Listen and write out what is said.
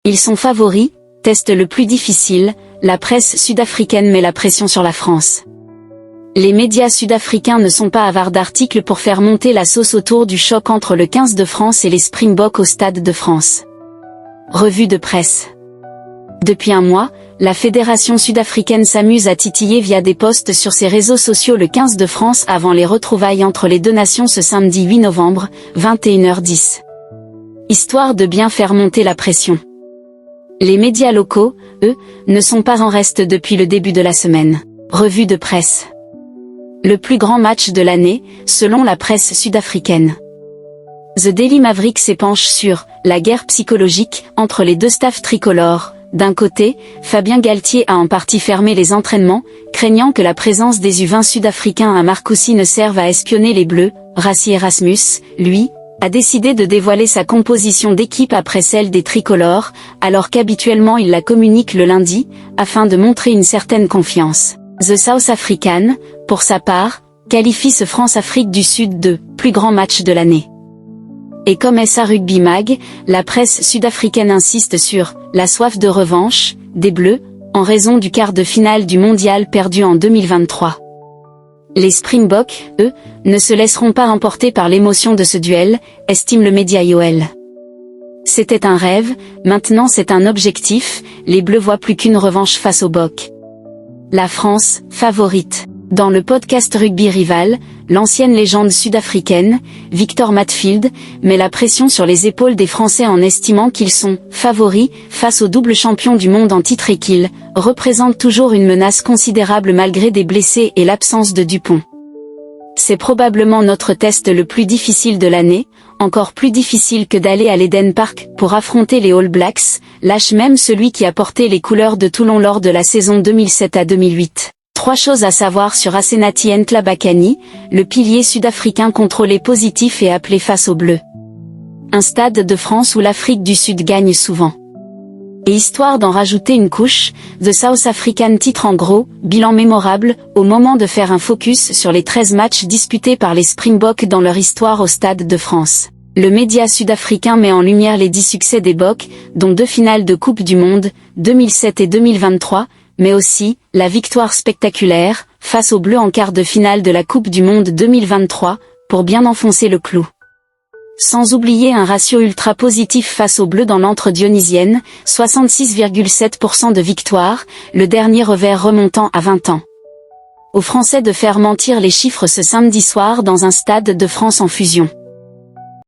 Ils sont favoris, test le plus difficile, la presse sud-africaine met la pression sur la France. Les médias sud-africains ne sont pas avares d'articles pour faire monter la sauce autour du choc entre le 15 de France et les Springboks au Stade de France. Revue de presse. Depuis un mois, la fédération sud-africaine s'amuse à titiller via des posts sur ses réseaux sociaux le 15 de France avant les retrouvailles entre les deux nations ce samedi 8 novembre, 21h10. Histoire de bien faire monter la pression. Les médias locaux, eux, ne sont pas en reste depuis le début de la semaine. Revue de presse. Le plus grand match de l'année, selon la presse sud-africaine. The Daily Maverick s'épanche sur « la guerre psychologique » entre les deux staffs tricolores. D'un côté, Fabien Galthié a en partie fermé les entraînements, craignant que la présence des U20 sud-africains à Marcoussis ne serve à espionner les Bleus. Rassie Erasmus, lui, a décidé de dévoiler sa composition d'équipe après celle des tricolores, alors qu'habituellement il la communique le lundi, afin de montrer une certaine confiance. The South African, pour sa part, qualifie ce France-Afrique du Sud de « plus grand match de l'année ». Et comme SA Rugby Mag, la presse sud-africaine insiste sur « la soif de revanche » des Bleus, en raison du quart de finale du mondial perdu en 2023. Les Springboks, eux, ne se laisseront pas emporter par l'émotion de ce duel, estime le média IOL. C'était un rêve, maintenant c'est un objectif, les Bleus voient plus qu'une revanche face aux Boks. La France, favorite. Dans le podcast Rugby Rival, l'ancienne légende sud-africaine, Victor Matfield, met la pression sur les épaules des Français en estimant qu'ils sont favoris face aux doubles champions du monde en titre et qu'ils représentent toujours une menace considérable malgré des blessés et l'absence de Dupont. C'est probablement notre test le plus difficile de l'année, encore plus difficile que d'aller à l'Eden Park pour affronter les All Blacks, lâche même celui qui a porté les couleurs de Toulon lors de la saison 2007 à 2008. 3 choses à savoir sur Asenati Ntlabakani, le pilier sud-africain contrôlé positif et appelé face aux Bleus. Un stade de France où l'Afrique du Sud gagne souvent. Et histoire d'en rajouter une couche, The South African titre en gros, bilan mémorable, au moment de faire un focus sur les 13 matchs disputés par les Springboks dans leur histoire au Stade de France. Le média sud-africain met en lumière les 10 succès des Boks, dont 2 finales de Coupe du Monde, 2007 et 2023, mais aussi, la victoire spectaculaire, face aux Bleus en quart de finale de la Coupe du Monde 2023, pour bien enfoncer le clou. Sans oublier un ratio ultra positif face aux Bleus dans l'antre dionysienne, 66,7% de victoire, le dernier revers remontant à 20 ans. Aux Français de faire mentir les chiffres ce samedi soir dans un stade de France en fusion.